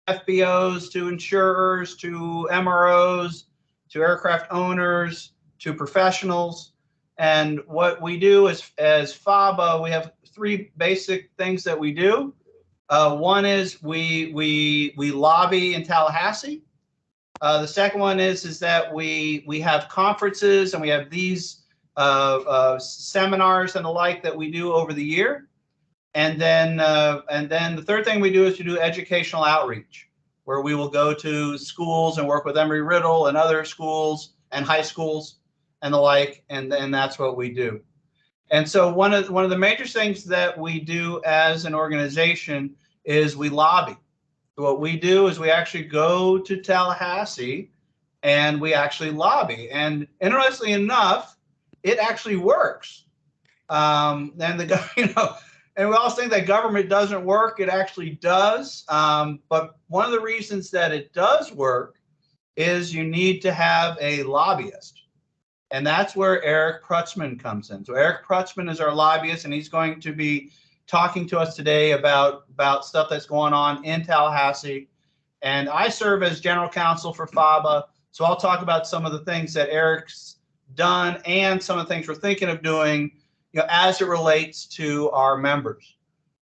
FBOs to insurers to MROs to aircraft owners to professionals. And what we do is, as FABA, we have three basic things that we do. One is we lobby in Tallahassee. The second one is that we have conferences and we have these seminars and the like that we do over the year. And then the third thing we do is to do educational outreach, where we will go to schools and work with Embry-Riddle and other schools and high schools and the like, and that's what we do. And so one of the major things that we do as an organization is we lobby. What we do is we actually go to Tallahassee and we actually lobby. And interestingly enough, it actually works. And and we all think that government doesn't work. It actually does. But one of the reasons that it does work is you need to have a lobbyist. And that's where Eric Prutzman comes in. So Eric Prutzman is our lobbyist, and he's going to be talking to us today about stuff that's going on in Tallahassee. And I serve as general counsel for FABA. So I'll talk about some of the things that Eric's done and some of the things we're thinking of doing, as it relates to our members.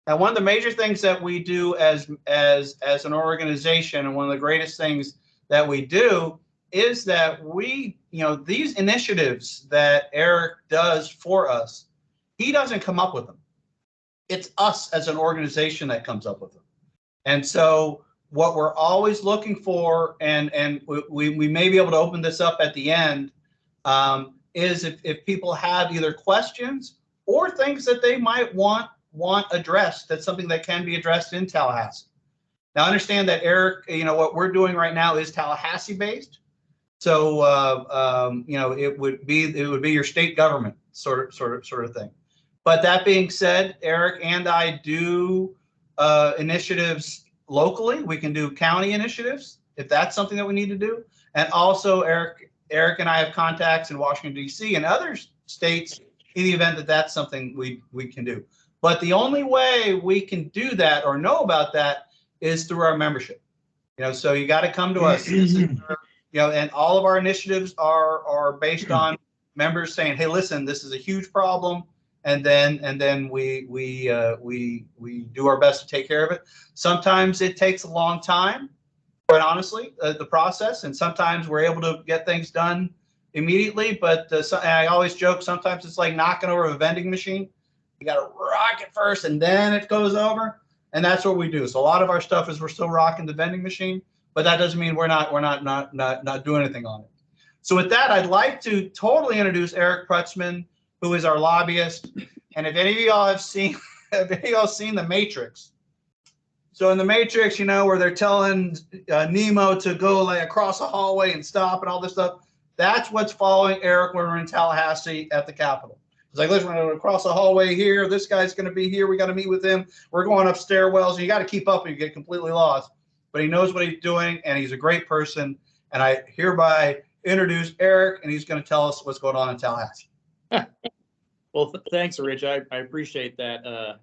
Now, one of the major things that we do as an organization, and one of the greatest things that we do, is that we, these initiatives that Eric does for us, he doesn't come up with them. It's us as an organization that comes up with them. And so what we're always looking for, and we may be able to open this up at the end, is if people have either questions or things that they might want addressed, that's something that can be addressed in Tallahassee. Now, understand that Eric, what we're doing right now is Tallahassee based. So, it would be your state government sort of thing. But that being said, Eric and I do initiatives locally. We can do county initiatives if that's something that we need to do. And also, Eric and I have contacts in Washington, D.C. and other states in the event that that's something we can do. But the only way we can do that or know about that is through our membership. So you got to come to us. This is, and all of our initiatives are based on members saying, "Hey, listen, this is a huge problem," and then we do our best to take care of it. Sometimes it takes a long time, quite honestly, the process, and sometimes we're able to get things done immediately. But I always joke, sometimes it's like knocking over a vending machine. You got to rock it first, and then it goes over. And that's what we do. So a lot of our stuff is we're still rocking the vending machine, but that doesn't mean we're not doing anything on it. So with that, I'd like to totally introduce Eric Prutzman, who is our lobbyist. And if any of y'all have seen, The Matrix. So in The Matrix, where they're telling Nemo to go like across a hallway and stop and all this stuff, that's what's following Eric when we're in Tallahassee at the Capitol. It's like, listen, we're going to cross the hallway here. This guy's going to be here. We got to meet with him. We're going up stairwells. And you got to keep up or you get completely lost. But he knows what he's doing, and he's a great person. And I hereby introduce Eric, and he's going to tell us what's going on in Tallahassee. Well, thanks, Rich. I appreciate that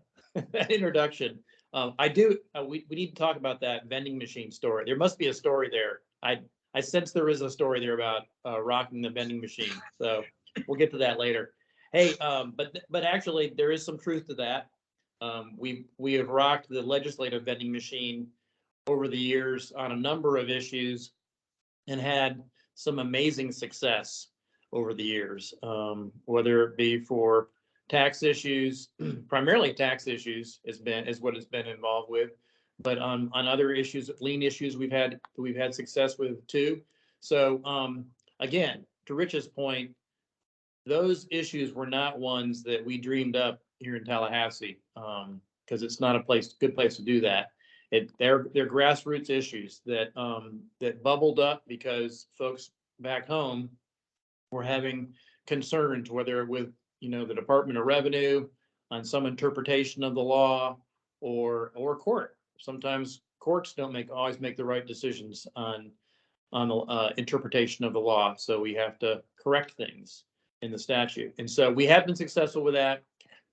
that introduction. I do. We need to talk about that vending machine story. There must be a story there. I sense there is a story there about rocking the vending machine. So we'll get to that later. Hey, but actually, there is some truth to that. We have rocked the legislative vending machine over the years on a number of issues and had some amazing success over the years, whether it be for tax issues, primarily tax issues is what it's been involved with, but on other issues, lien issues, we've had success with too. So again, to Rich's point, those issues were not ones that we dreamed up here in Tallahassee, because it's not a good place to do that. They're grassroots issues that bubbled up because folks back home were having concerns, whether with the Department of Revenue on some interpretation of the law or court. Sometimes courts don't always make the right decisions on the interpretation of the law, so we have to correct things in the statute. And so we have been successful with that.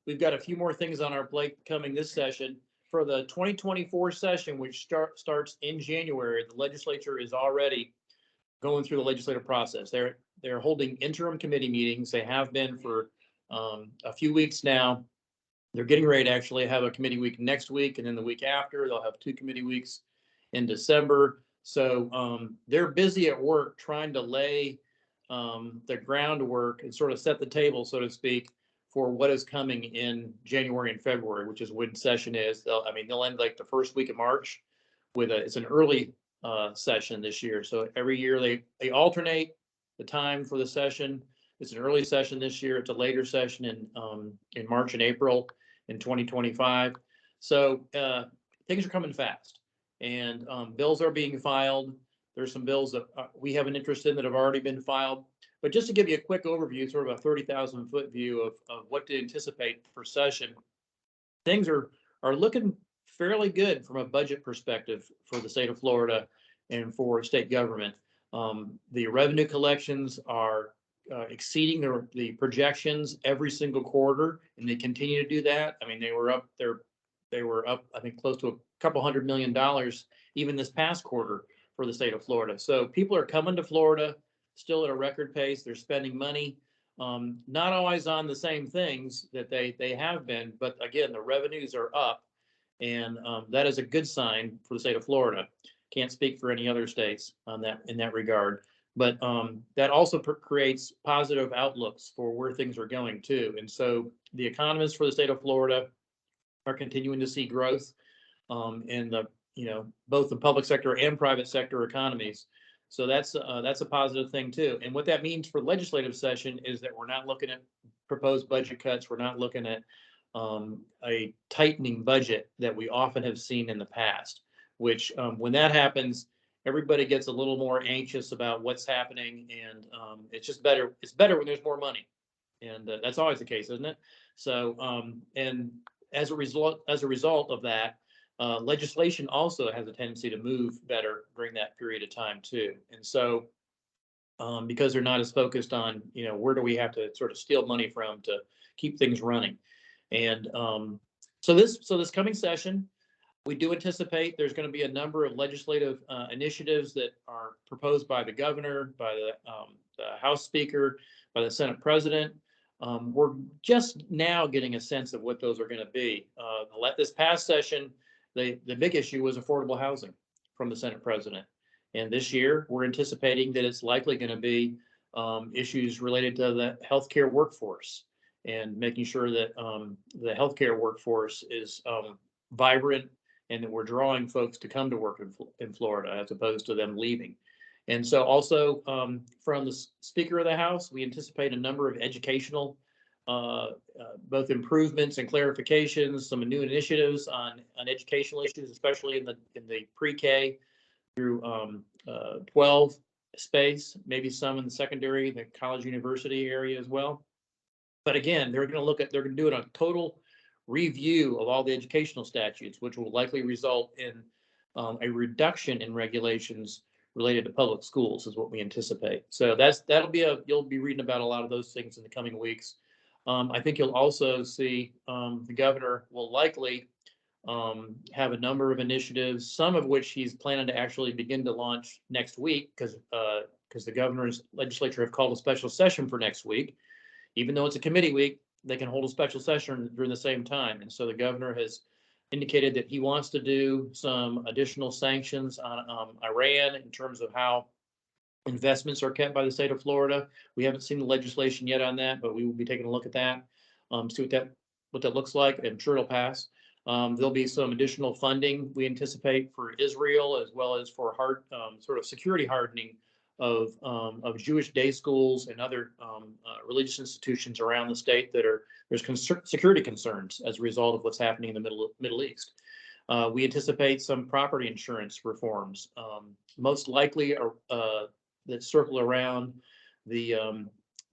We've got a few more things on our plate coming this session, for the 2024 session, which starts in January, the legislature is already going through the legislative process. They're holding interim committee meetings. They have been for a few weeks now. They're getting ready to actually have a committee week next week, and then the week after, they'll have 2 committee weeks in December. So they're busy at work trying to lay the groundwork and sort of set the table, so to speak, for what is coming in January and February, which is when session is. They'll end like the first week of March with it's an early session this year. So every year they alternate the time for the session. It's an early session this year. It's a later session in March and April in 2025. So things are coming fast, and bills are being filed. There's some bills that we have an interest in that have already been filed. But just to give you a quick overview, sort of a 30,000 foot view of what to anticipate for session, things are looking fairly good from a budget perspective for the state of Florida and for state government. The revenue collections are exceeding the projections every single quarter, and they continue to do that. I mean, they were up, I think, close to a couple $100 million even this past quarter for the state of Florida. So people are coming to Florida still at a record pace. They're spending money, not always on the same things that they have been, but again, the revenues are up, and that is a good sign for the state of Florida. Can't speak for any other states on that in that regard, but that also creates positive outlooks for where things are going too. And so the economists for the state of Florida are continuing to see growth in the both the public sector and private sector economies. So that's a positive thing too. And what that means for legislative session is that we're not looking at proposed budget cuts. We're not looking at a tightening budget that we often have seen in the past, which when that happens, everybody gets a little more anxious about what's happening. And it's just better. It's better when there's more money. And that's always the case, isn't it? So and as a result of that, legislation also has a tendency to move better during that period of time too. And so because they're not as focused on, where do we have to sort of steal money from to keep things running. And so this coming session, we do anticipate there's going to be a number of legislative initiatives that are proposed by the governor, by the House Speaker, by the Senate President. We're just now getting a sense of what those are going to be. This past session, the big issue was affordable housing from the Senate President. And this year, we're anticipating that it's likely going to be issues related to the healthcare workforce and making sure that the healthcare workforce is vibrant and that we're drawing folks to come to work in Florida as opposed to them leaving. And so also from the Speaker of the House, we anticipate a number of educational both improvements and clarifications, some new initiatives on educational issues, especially in the pre-K through 12 space, maybe some in the secondary, the college university area as well. But again, they're going to do a total review of all the educational statutes, which will likely result in a reduction in regulations related to public schools is what we anticipate. So you'll be reading about a lot of those things in the coming weeks. I think you'll also see the governor will likely have a number of initiatives, some of which he's planning to actually begin to launch next week because the governor's legislature have called a special session for next week. Even though it's a committee week, they can hold a special session during the same time. And so the governor has indicated that he wants to do some additional sanctions on Iran in terms of how investments are kept by the state of Florida. We haven't seen the legislation yet on that, but we will be taking a look at that, see what that looks like. I'm sure it'll pass. There'll be some additional funding we anticipate for Israel, as well as for sort of security hardening of Jewish day schools and other religious institutions around the state there's security concerns as a result of what's happening in the Middle East. We anticipate some property insurance reforms, most likely that circle around the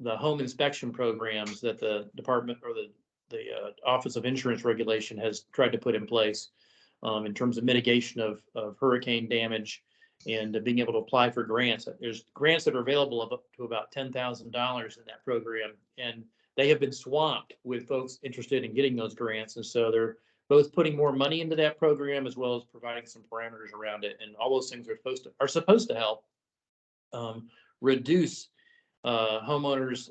home inspection programs that the department or the Office of Insurance Regulation has tried to put in place in terms of mitigation of hurricane damage and being able to apply for grants. There's grants that are available of up to about $10,000 in that program, and they have been swamped with folks interested in getting those grants. And so both putting more money into that program as well as providing some parameters around it. And all those things are supposed to help reduce homeowners'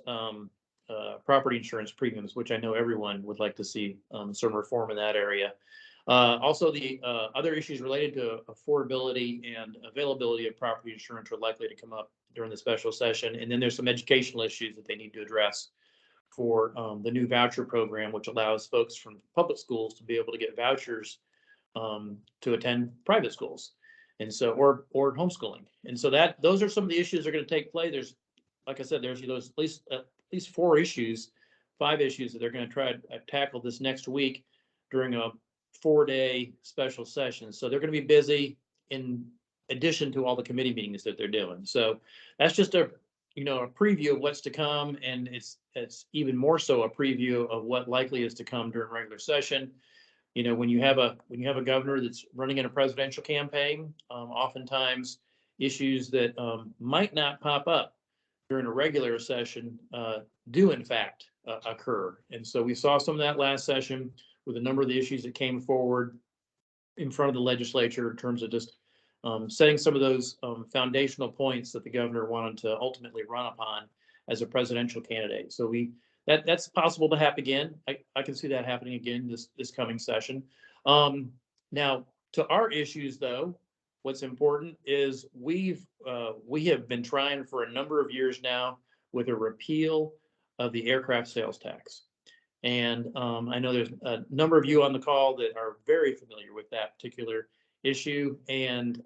property insurance premiums, which I know everyone would like to see some reform in that area. Also, the other issues related to affordability and availability of property insurance are likely to come up during the special session. And then there's some educational issues that they need to address for the new voucher program, which allows folks from public schools to be able to get vouchers to attend private schools. And so, or homeschooling. And so those are some of the issues that are going to take play. There's, like I said, there's at least 5 issues that they're going to try to tackle this next week during a 4-day special session. So they're going to be busy in addition to all the committee meetings that they're doing. So that's just a preview of what's to come, and it's even more so a preview of what likely is to come during regular session. When you have a governor that's running in a presidential campaign, oftentimes issues that might not pop up during a regular session do in fact occur. And so we saw some of that last session with a number of the issues that came forward in front of the legislature in terms of just setting some of those foundational points that the governor wanted to ultimately run upon as a presidential candidate. So that's possible to happen again. I can see that happening again this coming session. Now, to our issues, though, what's important is we have been trying for a number of years now with a repeal of the aircraft sales tax. And I know there's a number of you on the call that are very familiar with that particular issue, and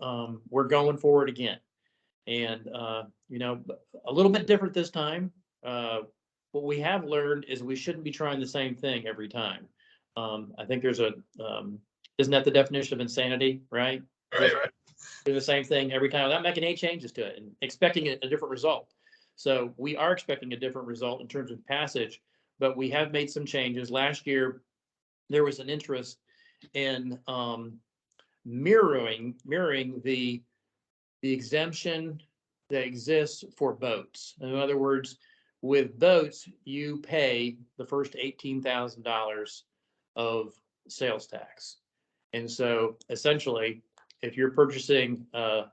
we're going forward again. And a little bit different this time. What we have learned is we shouldn't be trying the same thing every time. I think there's isn't that the definition of insanity, right? Right. Do the same thing every time without making any changes to it and expecting a different result. So we are expecting a different result in terms of passage, but we have made some changes. Last year, there was an interest in mirroring the exemption that exists for boats. In other words, with boats, you pay the first $18,000 of sales tax. And so essentially, if you're purchasing a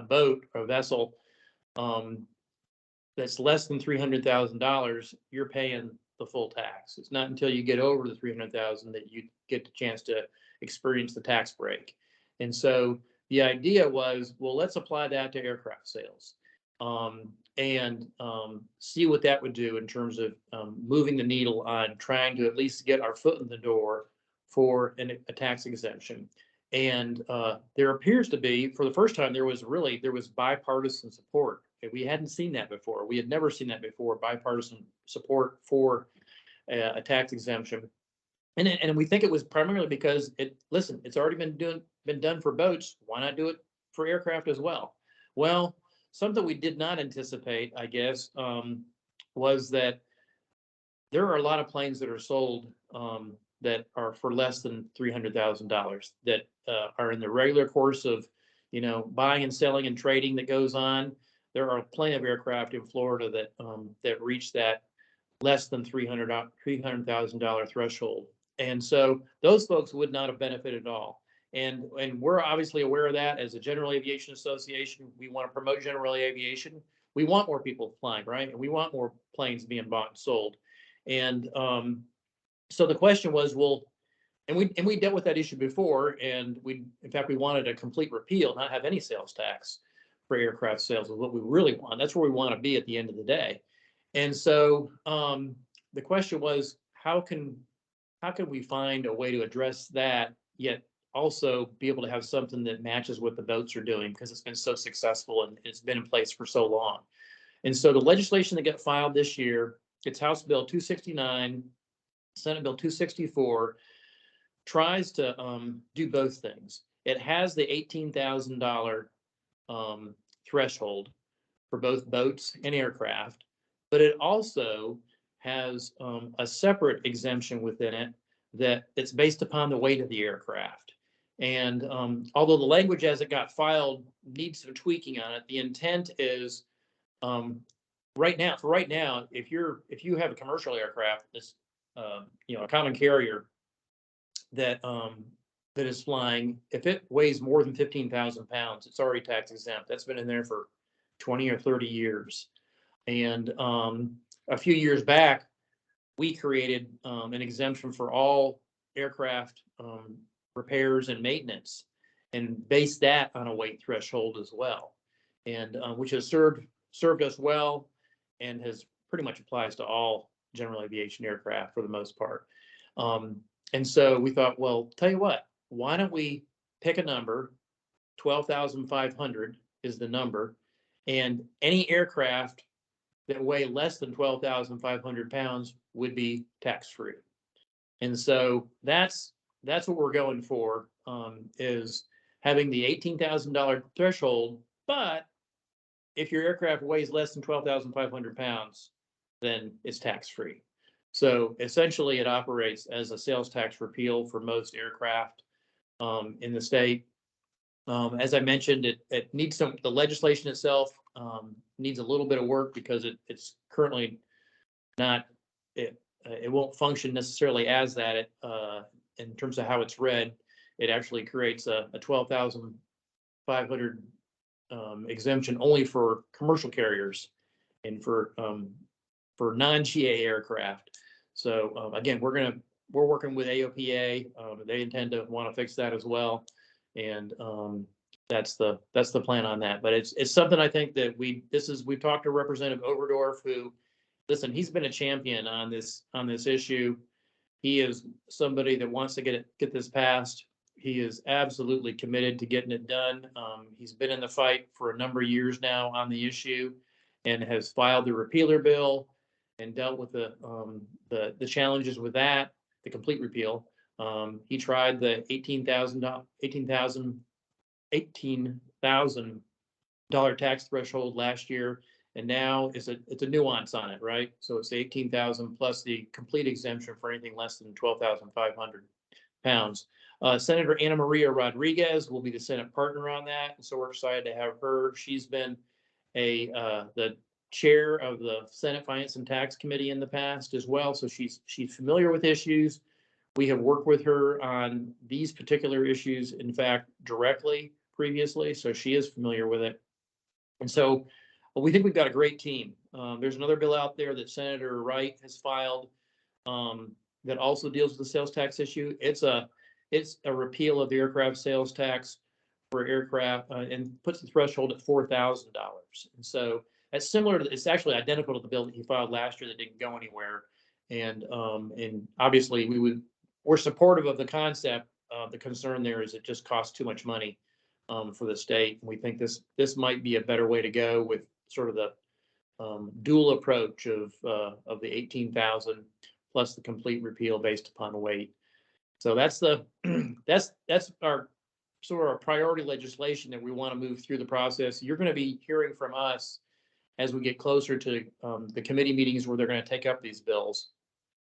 boat or a vessel that's less than $300,000, you're paying the full tax. It's not until you get over the $300,000 that you get the chance to experience the tax break. And so the idea was, well, let's apply that to aircraft sales and see what that would do in terms of moving the needle on trying to at least get our foot in the door for a tax exemption. And there appears to be, for the first time, there was bipartisan support. We hadn't seen that before. We had never seen that before, bipartisan support for a tax exemption. And we think it was primarily because it's already been done for boats. Why not do it for aircraft as well? Well, something we did not anticipate, I guess, was that there are a lot of planes that are sold that are for less than $300,000 that are in the regular course of, buying and selling and trading that goes on. There are plenty of aircraft in Florida that reach that less than $300,000 threshold. And so those folks would not have benefited at all. And we're obviously aware of that as a General Aviation Association. We want to promote general aviation. We want more people flying, right? And we want more planes being bought and sold. And so the question was, well, and we dealt with that issue before, and we wanted a complete repeal, not have any sales tax for aircraft sales is what we really want. That's where we want to be at the end of the day. And so the question was, how can we find a way to address that, yet also be able to have something that matches what the boats are doing, because it's been so successful and it's been in place for so long. And so the legislation that got filed this year, it's House Bill 269, Senate Bill 264, tries to do both things. It has the $18,000 threshold for both boats and aircraft, but it also has a separate exemption within it that's based upon the weight of the aircraft. And although the language as it got filed needs some tweaking on it, the intent is right now, if you have a commercial aircraft, this a common carrier that is flying, if it weighs more than 15,000 pounds, it's already tax exempt. That's been in there for 20 or 30 years. And a few years back, we created an exemption for all aircraft repairs and maintenance, and based that on a weight threshold as well, and which has served us well, and has pretty much applies to all general aviation aircraft for the most part. And so we thought, well, tell you what, why don't we pick a number? 12,500 is the number, and any aircraft that weigh less than 12,500 pounds would be tax-free. And so that's what we're going for, is having the $18,000 threshold. But if your aircraft weighs less than 12,500 pounds, then it's tax-free. So essentially, it operates as a sales tax repeal for most aircraft in the state. As I mentioned, it needs the legislation itself needs a little bit of work because it's currently not, it won't function necessarily as that in terms of how it's read. It actually creates a 12,500 exemption only for commercial carriers and for non-GA aircraft. So again, we're working with AOPA. They intend to want to fix that as well, and that's the plan on that. But it's something I think that we've talked to Representative Overdorf, who, listen, he's been a champion on this issue. He is somebody that wants to get this passed. He is absolutely committed to getting it done. He's been in the fight for a number of years now on the issue, and has filed the repealer bill and dealt with the challenges with that, the complete repeal. He tried the $18,000 tax threshold last year, and now it's a nuance on it, right? So it's 18,000 plus the complete exemption for anything less than 12,500 pounds. Senator Ana Maria Rodriguez will be the Senate partner on that, and so we're excited to have her. She's been the chair of the Senate Finance and Tax Committee in the past as well, so she's familiar with issues. We have worked with her on these particular issues, in fact, directly previously, so she is familiar with it. And so we think we've got a great team. There's another bill out there that Senator Wright has filed that also deals with the sales tax issue. It's a repeal of the aircraft sales tax for aircraft and puts the threshold at $4,000. And so that's similar to, it's actually identical to the bill that he filed last year that didn't go anywhere. And obviously we're supportive of the concept. The concern there is it just costs too much money for the state. And we think this might be a better way to go with sort of the dual approach of the 18,000 plus the complete repeal based upon weight. So that's our sort of our priority legislation that we want to move through the process. You're going to be hearing from us as we get closer to the committee meetings where they're going to take up these bills.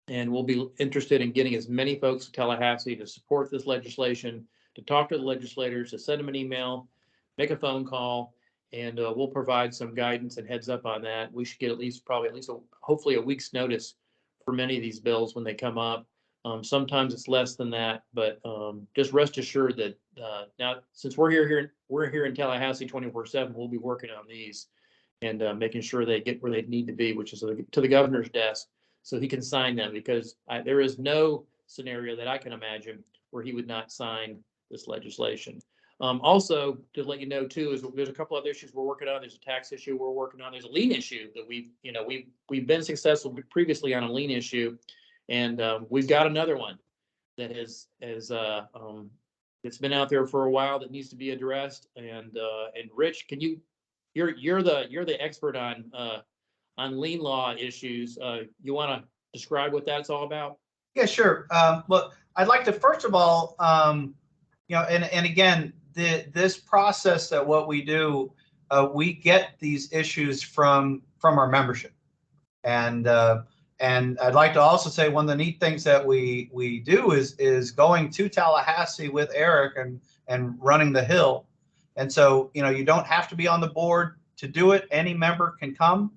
And we'll be interested in getting as many folks in Tallahassee to support this legislation, to talk to the legislators, to send them an email, make a phone call, and we'll provide some guidance and heads up on that. We should get hopefully a week's notice for many of these bills when they come up. Sometimes it's less than that, but just rest assured that now, since we're here in Tallahassee 24/7, we'll be working on these and making sure they get where they need to be, which is to the governor's desk, so he can sign them, because there is no scenario that I can imagine where he would not sign this legislation. Also, to let you know too, is there's a couple other issues we're working on. There's a tax issue we're working on. There's a lien issue that we've been successful previously on a lien issue, and we've got another one that it's been out there for a while that needs to be addressed. And Rich, you're the expert on lien law issues. You want to describe what that's all about? Yeah, sure. Well, I'd like to first of all, and again, this process that what we do, we get these issues from our membership, and I'd like to also say one of the neat things that we do is going to Tallahassee with Eric and running the Hill, and so you don't have to be on the board to do it. Any member can come,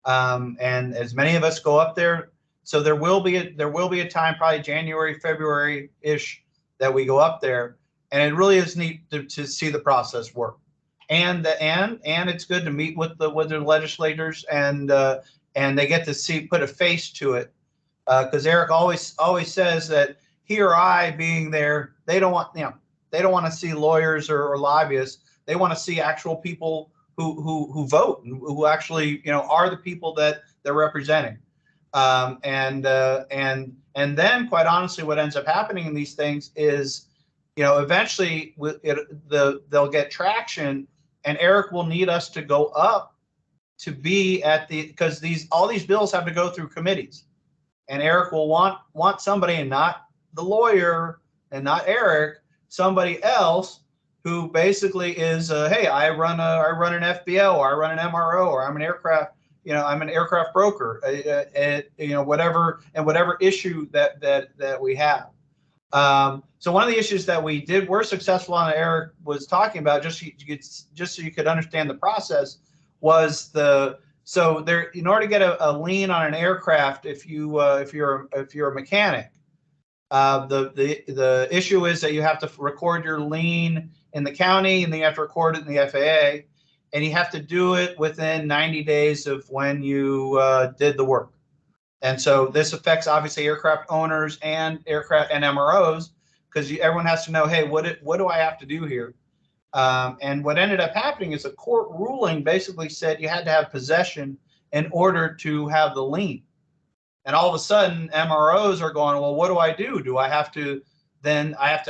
and as many of us go up there. So there will be a time, probably January, February-ish, that we go up there, and it really is neat to see the process work. And it's good to meet with the legislators, and they get to put a face to it, because Eric always says that he or I being there, they don't want to see lawyers or lobbyists. They want to see actual people who vote and who actually are the people that they're representing. And then, quite honestly, what ends up happening in these things is, eventually they'll get traction, and Eric will need us to go up to be at because all these bills have to go through committees, and Eric will want somebody, and not the lawyer and not Eric, somebody else who basically is, hey, I run an FBO, or I run an MRO, or I'm an aircraft. I'm an aircraft broker, whatever issue that we have. So one of the issues that we're successful on, Eric was talking about, just so you could understand the process, was in order to get a lien on an aircraft, if you're a mechanic, the issue is that you have to record your lien in the county, and then you have to record it in the FAA. And you have to do it within 90 days of when you did the work. And so this affects, obviously, aircraft owners and aircraft and MROs, because everyone has to know, hey, what do I have to do here? And what ended up happening is a court ruling basically said you had to have possession in order to have the lien. And all of a sudden, MROs are going, well, what do I do? Do I have to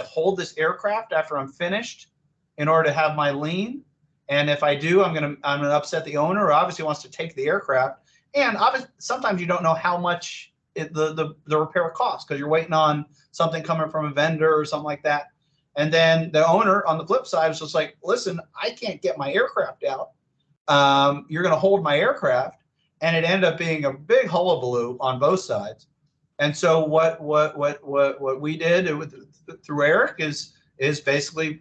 hold this aircraft after I'm finished in order to have my lien? And if I do, I'm gonna upset the owner, who obviously wants to take the aircraft. And obviously, sometimes you don't know how much the repair costs, because you're waiting on something coming from a vendor or something like that. And then the owner, on the flip side, is just like, listen, I can't get my aircraft out. You're gonna hold my aircraft, and it ended up being a big hullabaloo on both sides. And so what we did through Eric is basically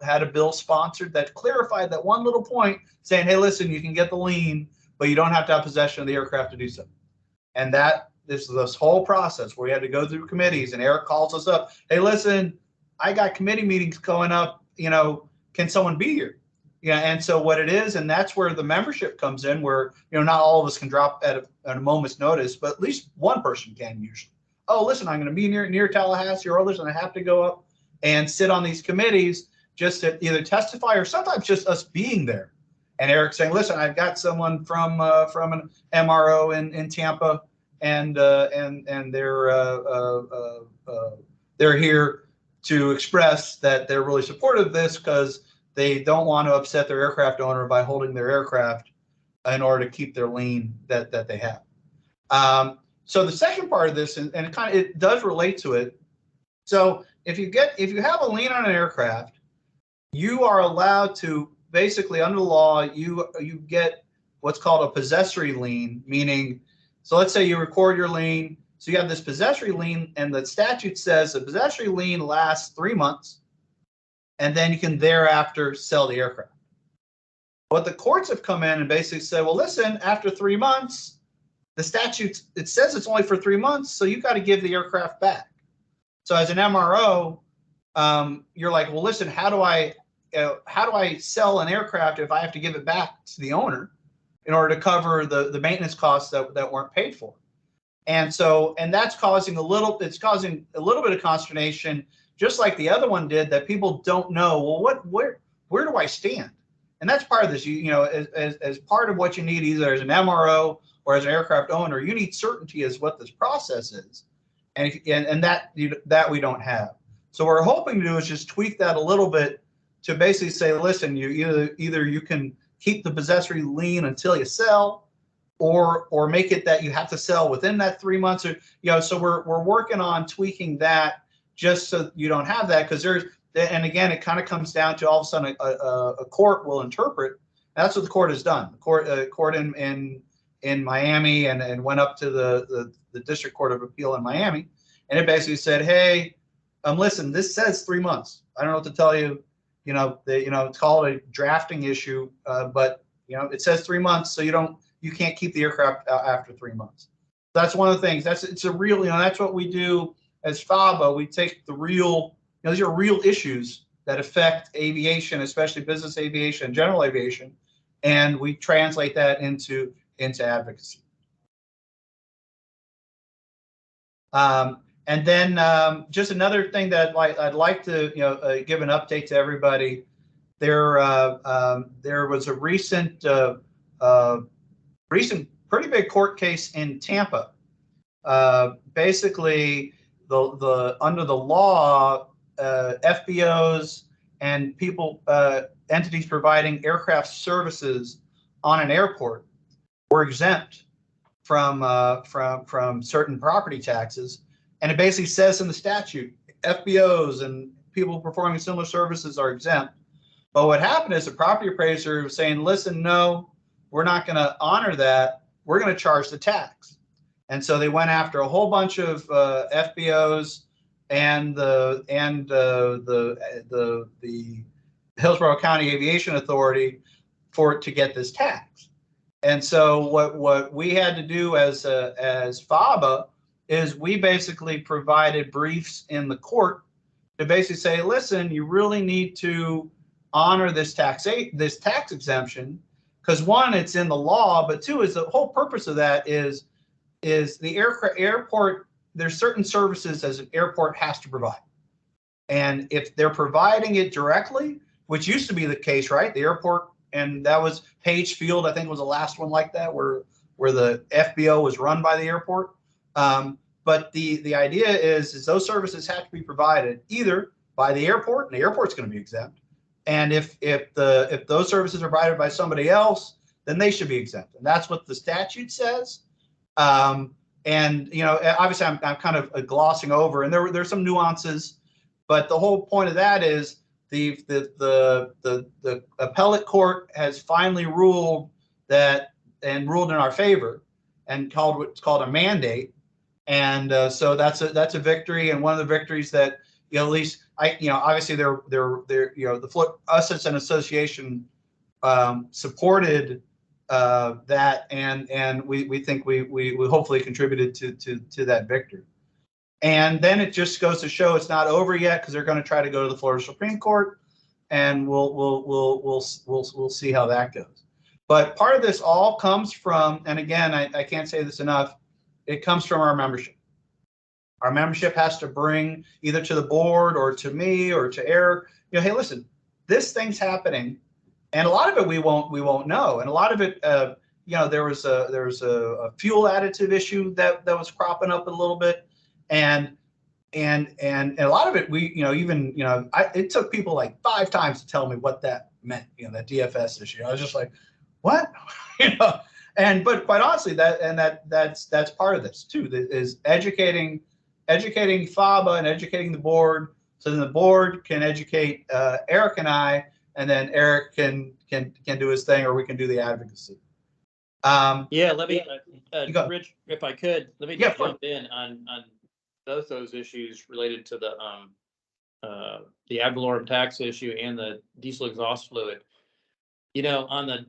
had a bill sponsored that clarified that one little point, saying, hey, listen, you can get the lien, but you don't have to have possession of the aircraft to do so. And this whole process where we had to go through committees, and Eric calls us up, hey, listen, I got committee meetings going up, can someone be here? And so what it is, and that's where the membership comes in, where not all of us can drop at a moment's notice, but at least one person can usually. Oh, listen, I'm going to be near Tallahassee or others, and I have to go up and sit on these committees just to either testify, or sometimes just us being there. And Eric saying, listen, I've got someone from an MRO in Tampa, and they're here to express that they're really supportive of this, because they don't want to upset their aircraft owner by holding their aircraft in order to keep their lien that they have. So the second part of this, and it does relate to it. So if you have a lien on an aircraft, you are allowed to basically, under the law, you get what's called a possessory lien, meaning, so let's say you record your lien, so you have this possessory lien, and the statute says the possessory lien lasts 3 months, and then you can thereafter sell the aircraft. But the courts have come in and basically said, well, listen, after 3 months, the statute, it says it's only for 3 months, so you've got to give the aircraft back. So as an MRO, you're like, well, listen, how do I sell an aircraft if I have to give it back to the owner in order to cover the maintenance costs that weren't paid for? And that's causing a little bit of consternation, just like the other one did, that people don't know, well, where do I stand? And that's part of this. As part of what you need, either as an MRO or as an aircraft owner, you need certainty as what this process is, and that we don't have. So what we're hoping to do is just tweak that a little bit to basically say, listen, you either you can keep the possessory lien until you sell, or make it that you have to sell within that 3 months, or so we're working on tweaking that, just so you don't have that, because and again, it kind of comes down to, all of a sudden a court will interpret. That's what the court has done. The court in Miami, and went up to the District Court of Appeal in Miami, and it basically said, hey, listen, this says 3 months. I don't know what to tell you. It's called a drafting issue, but it says 3 months, so you can't keep the aircraft after 3 months. That's one of the things. It's a real, that's what we do as FABA. We take the real, these are real issues that affect aviation, especially business aviation, general aviation, and we translate that into advocacy. And then just another thing that I'd like to give an update to everybody. There was a recent pretty big court case in Tampa. Basically, the under the law, FBOs and entities providing aircraft services on an airport were exempt from certain property taxes, and it basically says in the statute, FBOs and people performing similar services are exempt. But what happened is the property appraiser was saying, "Listen, no, we're not going to honor that. We're going to charge the tax." And so they went after a whole bunch of FBOs and the Hillsborough County Aviation Authority to get this tax. And so what we had to do as FABA is we basically provided briefs in the court to basically say, listen, you really need to honor this tax exemption, because one, it's in the law, but two, is the whole purpose of that is the airport. There's certain services as an airport has to provide, and if they're providing it directly, which used to be the case, right? The airport, and that was Page Field, I think, was the last one like that, where the FBO was run by the airport. But the idea is those services have to be provided either by the airport, and the airport's going to be exempt. And if those services are provided by somebody else, then they should be exempt. And that's what the statute says. And obviously, I'm kind of glossing over, and there's some nuances, but the whole point of that is the appellate court has finally ruled that, and ruled in our favor, and called what's called a mandate. And so that's a victory, and one of the victories that at least obviously us as an association supported that, and we think we hopefully contributed to that victory. And then it just goes to show it's not over yet, because they're going to try to go to the Florida Supreme Court, and we'll see how that goes. But part of this all comes from, and again, I can't say this enough, it comes from our membership. Our membership has to bring either to the board or to me or to Eric, hey, listen, this thing's happening, and a lot of it we won't know, and a lot of it, there was a fuel additive issue that was cropping up a little bit, and a lot of it it took people like 5 times to tell me what that meant, that DFS issue. I was just like, what, but quite honestly, that's part of this too, is educating FABA and educating the board, so then the board can educate Eric and I, and then Eric can do his thing, or we can do the advocacy. Let me, Rich, if I could, let me just jump in on both those issues related to the ad valorem tax issue and the diesel exhaust fluid. On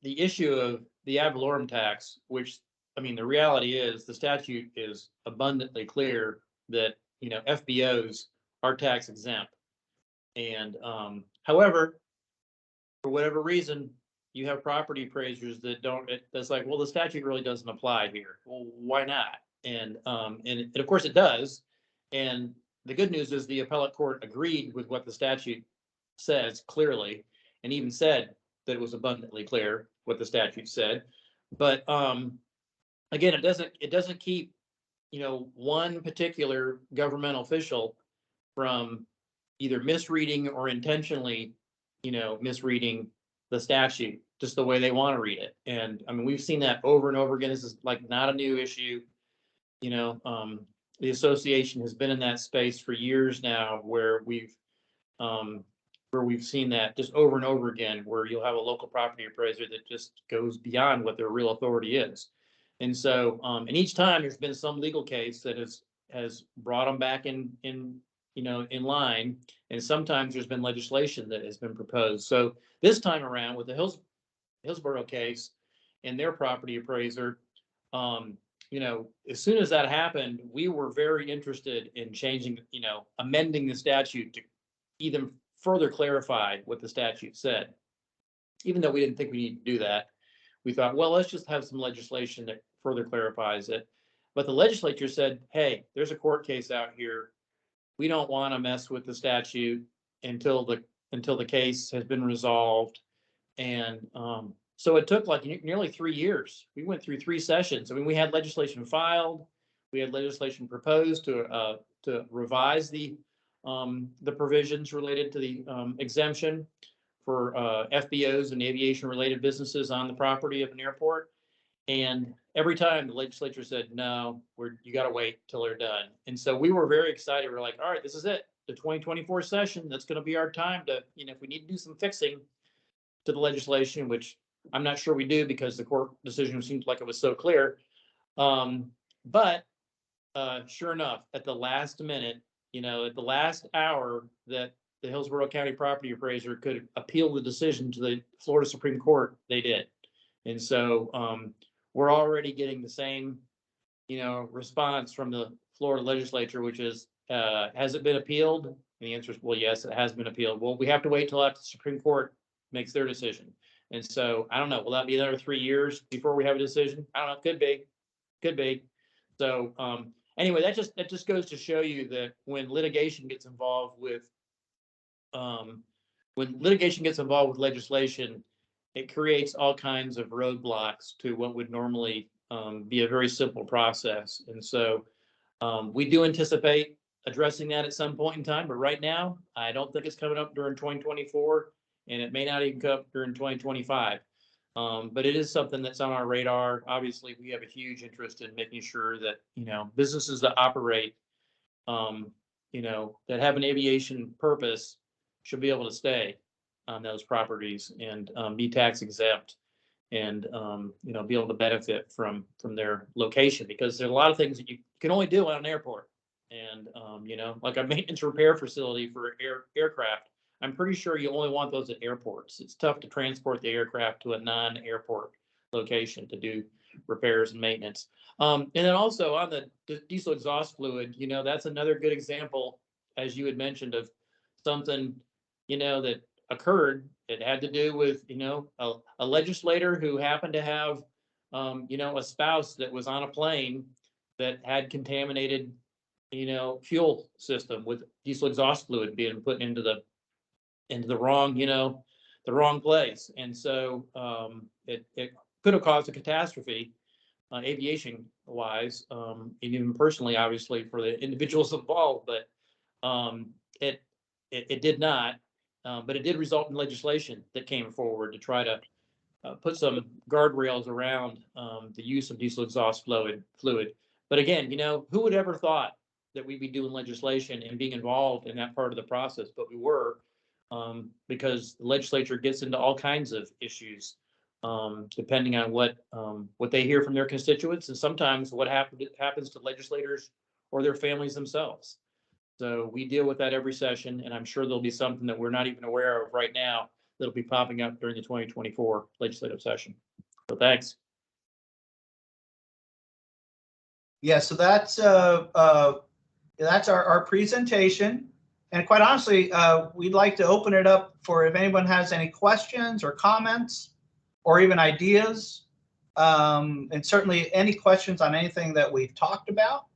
the issue of the ad valorem tax, which, the reality is the statute is abundantly clear that, FBOs are tax exempt. And however, for whatever reason, you have property appraisers that don't, that's like, well, the statute really doesn't apply here. Well, why not? And of course it does. And the good news is the appellate court agreed with what the statute says clearly, and even said that it was abundantly clear what the statute said. But again, it doesn't keep one particular governmental official from either misreading or intentionally misreading the statute just the way they want to read it. And we've seen that over and over again. This is like not a new issue. The association has been in that space for years now, where we've seen that just over and over again, where you'll have a local property appraiser that just goes beyond what their real authority is. And so, and each time there's been some legal case that has brought them back in line. And sometimes there's been legislation that has been proposed. So this time around with the Hillsborough case and their property appraiser, you know, as soon as that happened, we were very interested in changing, you know, amending the statute to even further clarify what the statute said. Even though we didn't think we needed to do that, we thought, well, let's just have some legislation that further clarifies it. But the legislature said, hey, there's a court case out here. We don't want to mess with the statute until the case has been resolved. And so it took like nearly 3 years. We went through 3 sessions. I mean, we had legislation filed, we had legislation proposed to revise the provisions related to the exemption for FBOs and aviation-related businesses on the property of an airport. And every time the legislature said, no, you got to wait till they're done. And so we were very excited. We're like, all right, this is it. The 2024 session, that's going to be our time to, you know, if we need to do some fixing to the legislation, which I'm not sure we do because the court decision seemed like it was so clear. But sure enough, at the last minute, you know, at the last hour that the Hillsborough County property appraiser could appeal the decision to the Florida Supreme Court, they did. And so we're already getting the same, you know, response from the Florida legislature, which is, has it been appealed? And the answer is, well, yes, it has been appealed. Well, we have to wait till after the Supreme Court makes their decision. And so I don't know, will that be another 3 years before we have a decision? I don't know, could be. So anyway, that just goes to show you that when litigation gets involved with legislation, it creates all kinds of roadblocks to what would normally be a very simple process. And so we do anticipate addressing that at some point in time, but right now, I don't think it's coming up during 2024, and it may not even come up during 2025. But it is something that's on our radar. Obviously, we have a huge interest in making sure that, you know, businesses that operate, you know, that have an aviation purpose should be able to stay on those properties and be tax exempt and, you know, be able to benefit from their location, because there's a lot of things that you can only do on an airport. And, you know, like a maintenance repair facility for aircraft, I'm pretty sure you only want those at airports. It's tough to transport the aircraft to a non-airport location to do repairs and maintenance. And then also on the diesel exhaust fluid, you know, that's another good example, as you had mentioned, of something, you know, that occurred. It had to do with, you know, a legislator who happened to have, you know, a spouse that was on a plane that had contaminated, you know, fuel system with diesel exhaust fluid being put into the wrong, you know, the wrong place. And so it could have caused a catastrophe, aviation wise, and even personally, obviously, for the individuals involved, but it did not. But it did result in legislation that came forward to try to put some guardrails around the use of diesel exhaust fluid. But again, you know, who would ever thought that we'd be doing legislation and being involved in that part of the process? But we were, because the legislature gets into all kinds of issues, depending on what they hear from their constituents, and sometimes what happens to legislators or their families themselves. So we deal with that every session, and I'm sure there'll be something that we're not even aware of right now that'll be popping up during the 2024 legislative session. So thanks. Yeah, so that's our presentation. And quite honestly, we'd like to open it up for if anyone has any questions or comments or even ideas, and certainly any questions on anything that we've talked about.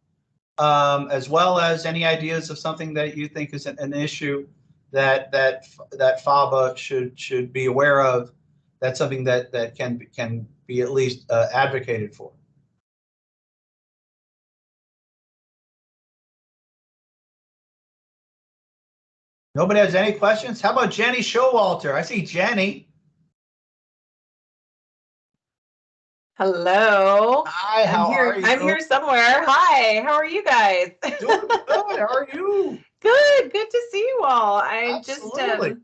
As well as any ideas of something that you think is an issue that FABA should be aware of. That's something that can be at least advocated for. Nobody has any questions? How about Jenny Showalter? I see Jenny. Hello. Hi, how are you? I'm here somewhere. Hi, how are you guys? Doing good. How are you? Good to see you all. Absolutely.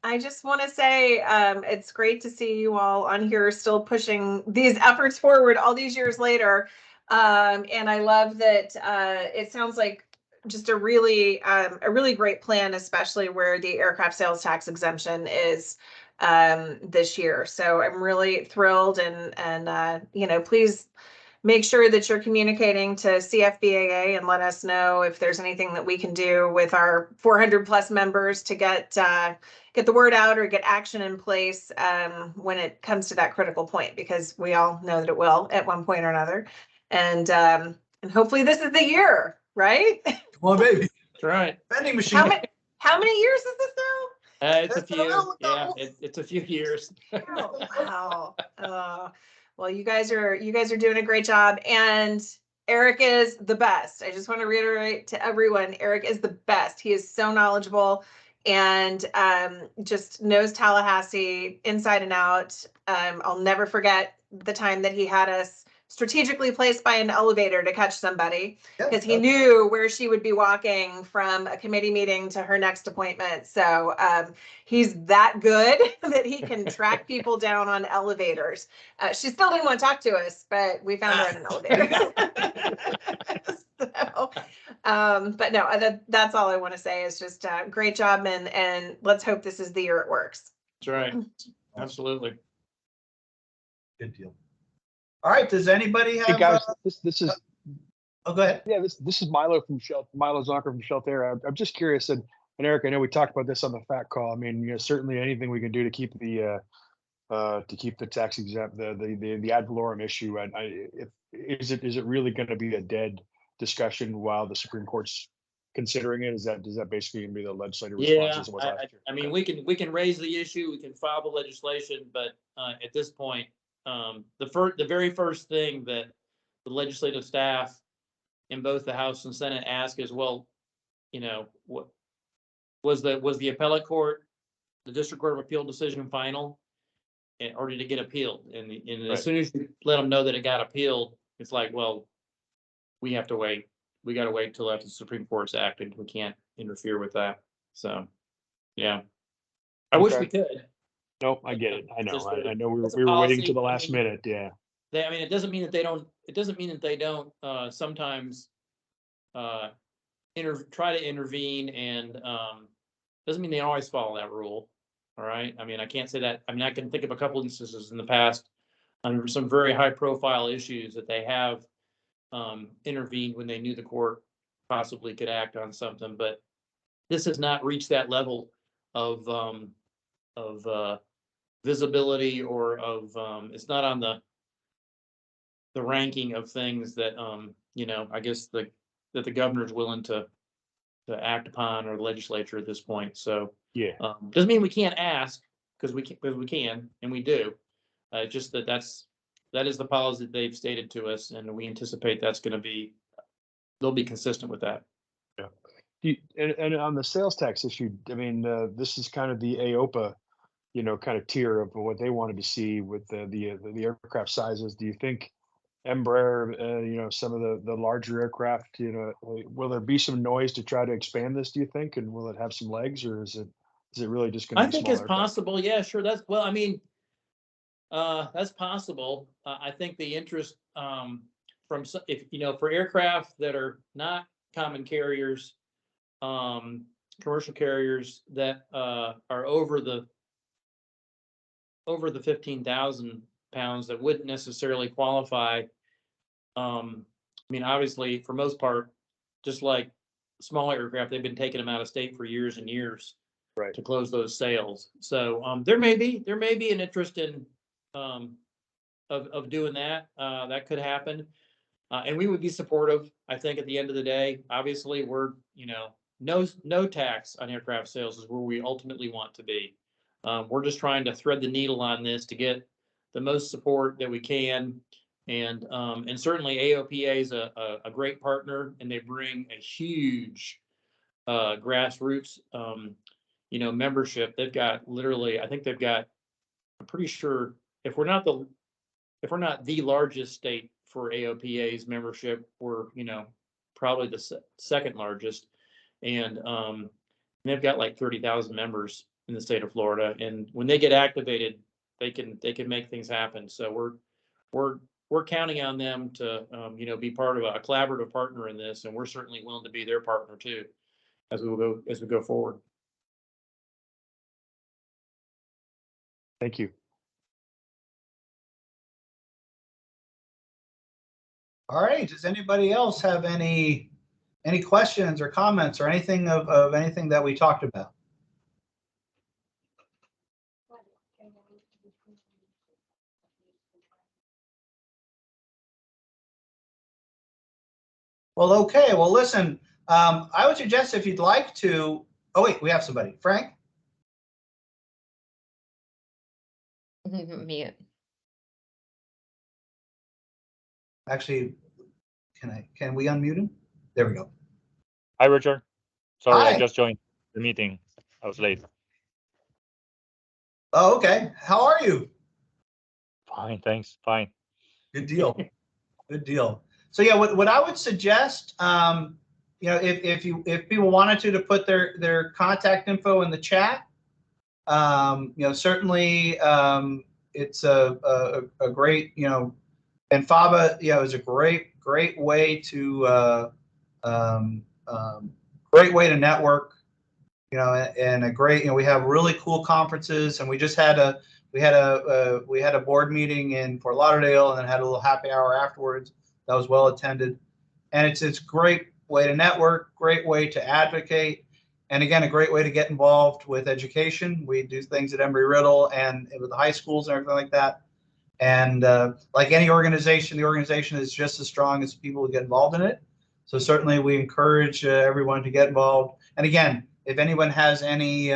I just want to say it's great to see you all on here still pushing these efforts forward all these years later. And I love that it sounds like just a really great plan, especially where the aircraft sales tax exemption is this year. So I'm really thrilled, and you know, please make sure that you're communicating to CFBAA and let us know if there's anything that we can do with our 400 plus members to get the word out or get action in place when it comes to that critical point, because we all know that it will at one point or another. And hopefully this is the year, right? Come on, baby. That's right. Vending machine. How many years is this now? It's a few. Yeah, it's a few years. Oh, wow. Well, you guys are doing a great job, and Eric is the best. I just want to reiterate to everyone, Eric is the best. He is so knowledgeable and just knows Tallahassee inside and out. I'll never forget the time that he had us strategically placed by an elevator to catch somebody, because he knew where she would be walking from a committee meeting to her next appointment. So he's that good that he can track people down on elevators. She still didn't want to talk to us, but we found her in an elevator. So, but no, that's all I want to say is just great job, and let's hope this is the year it works. That's right. Absolutely. Good deal. All right. Does anybody have? Hey guys, this is. Oh, go ahead. Yeah, this is Milo from Milo Zonker from Shelter. I'm just curious, and Eric, I know we talked about this on the FAT call. I mean, certainly anything we can do to keep the tax exempt, the ad valorem issue. And is it really going to be a dead discussion while the Supreme Court's considering it? Does that basically going to be the legislative response as it was last year? I mean, we can raise the issue, we can file the legislation, but at this point, the very first thing that the legislative staff in both the House and Senate ask is, well, what was the appellate court, the District Court of Appeal decision final, or did it get appealed? And Right. As soon as you let them know that it got appealed, it's like, well, we have to wait. We got to wait till after the Supreme Court's acted. We can't interfere with that. So, yeah, I wish we could. No, I get it. I know. Just I know we it's a were waiting policy. till the last I mean, minute. Yeah. I mean, it doesn't mean that they don't. It doesn't mean that they don't sometimes try to intervene, and doesn't mean they always follow that rule. All right. I mean, I can't say that. I mean, I can think of a couple instances in the past on some very high-profile issues that they have intervened when they knew the court possibly could act on something. But this has not reached that level of visibility or of it's not on the ranking of things that I guess that the governor's willing to act upon, or the legislature at this point. So Yeah. doesn't mean we can't ask, because we can and we do. Just that is the policy that they've stated to us, and we anticipate they'll be consistent with that. Yeah. And on the sales tax issue, I mean, this is kind of the AOPA, kind of tier of what they wanted to see with the aircraft sizes. Do you think Embraer, some of the larger aircraft, will there be some noise to try to expand this, do you think? And will it have some legs, or is it really just going to be I think small it's aircraft? possible. Yeah, sure. I mean, that's possible. I think the interest from for aircraft that are not common carriers, commercial carriers that are over the 15,000 pounds that wouldn't necessarily qualify. I mean, obviously, for most part, just like small aircraft, they've been taking them out of state for years and years, Right. to close those sales. So there may be an interest in of doing that. That could happen, and we would be supportive. I think at the end of the day, obviously, we're no tax on aircraft sales is where we ultimately want to be. We're just trying to thread the needle on this to get the most support that we can. And certainly AOPA is a great partner, and they bring a huge grassroots, membership. They've got literally, I think they've got, I'm pretty sure if we're not the largest state for AOPA's membership, we're, probably the second largest. And they've got like 30,000 members in the state of Florida. And when they get activated, they can make things happen. So we're counting on them to, be part of a collaborative partner in this, and we're certainly willing to be their partner too, as we go forward. Thank you. All right. Does anybody else have any questions or comments or anything of anything that we talked about? Well, okay. Well, listen, I would suggest if you'd like to, oh wait, we have somebody. Frank? Mute. Actually, can we unmute him? There we go. Hi, Richard. Sorry, Hi. I just joined the meeting. I was late. Oh, okay. How are you? Fine, thanks. Fine. Good deal. Good deal. So yeah, what I would suggest, if people wanted to put their contact info in the chat, certainly it's a great, and FABA, is a great way to great way to network, and a great, we have really cool conferences, and we just had a board meeting in Fort Lauderdale, and then had a little happy hour afterwards that was well attended. And it's a great way to network, great way to advocate, and again, a great way to get involved with education. We do things at Embry-Riddle and with the high schools and everything like that. And like any organization, the organization is just as strong as people who get involved in it. So certainly we encourage everyone to get involved. And again, if anyone has any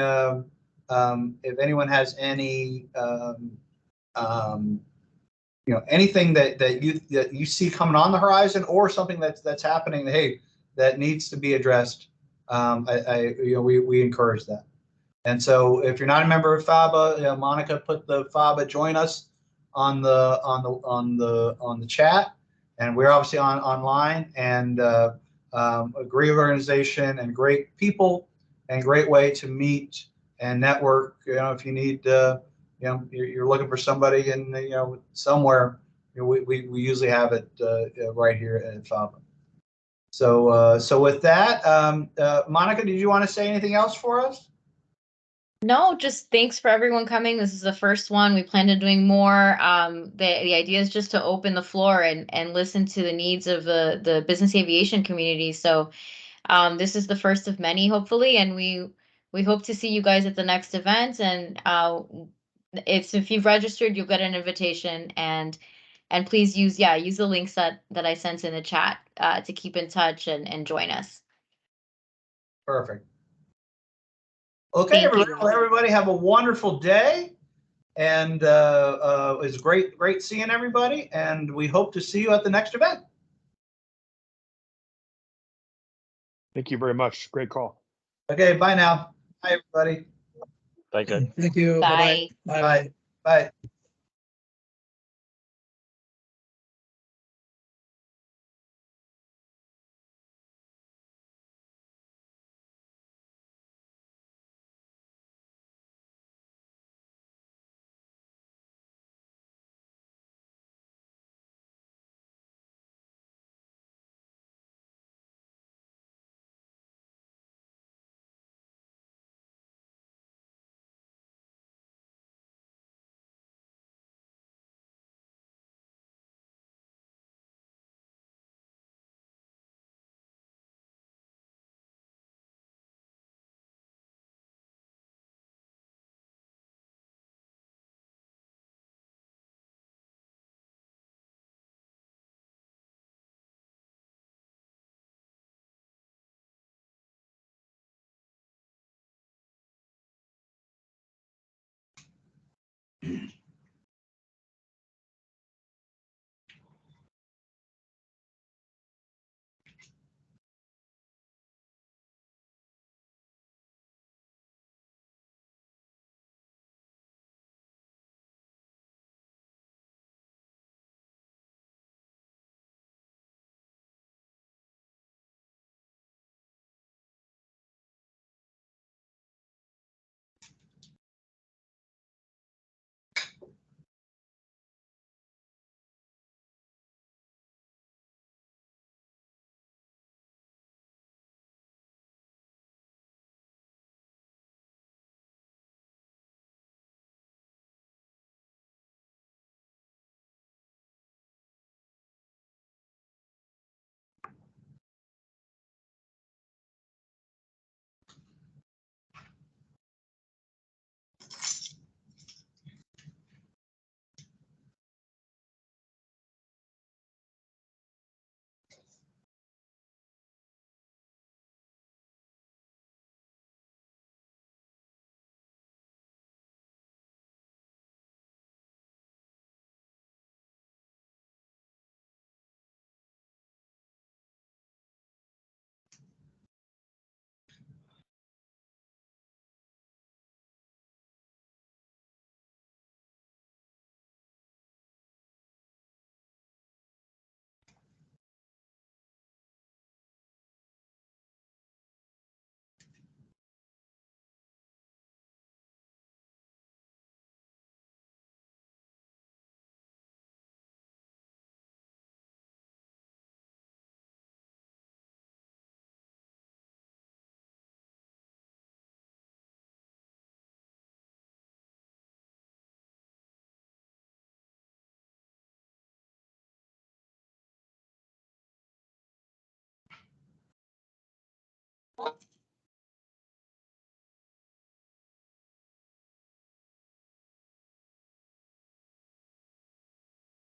anything that you see coming on the horizon, or something that's happening, hey, that needs to be addressed, we encourage that. And so if you're not a member of FABA, Monica put the FABA join us on the chat, and we're obviously online, and a great organization and great people and great way to meet and network. If you need you're looking for somebody in somewhere, we usually have it right here at FABA. So with that, Monica, did you want to say anything else for us? No, just thanks for everyone coming. This is the first one. We plan on doing more. The idea is just to open the floor and listen to the needs of the business aviation community. So this is the first of many, hopefully, and we hope to see you guys at the next event. And if you've registered, you'll get an invitation, and please use the links that I sent in the chat to keep in touch and join us. Perfect. Okay, everybody have a wonderful day, and it's great seeing everybody, and we hope to see you at the next event. Thank you very much. Great call. Okay, bye now. Bye, everybody. Thank you. Thank you. Bye. Bye-bye. Bye. Bye.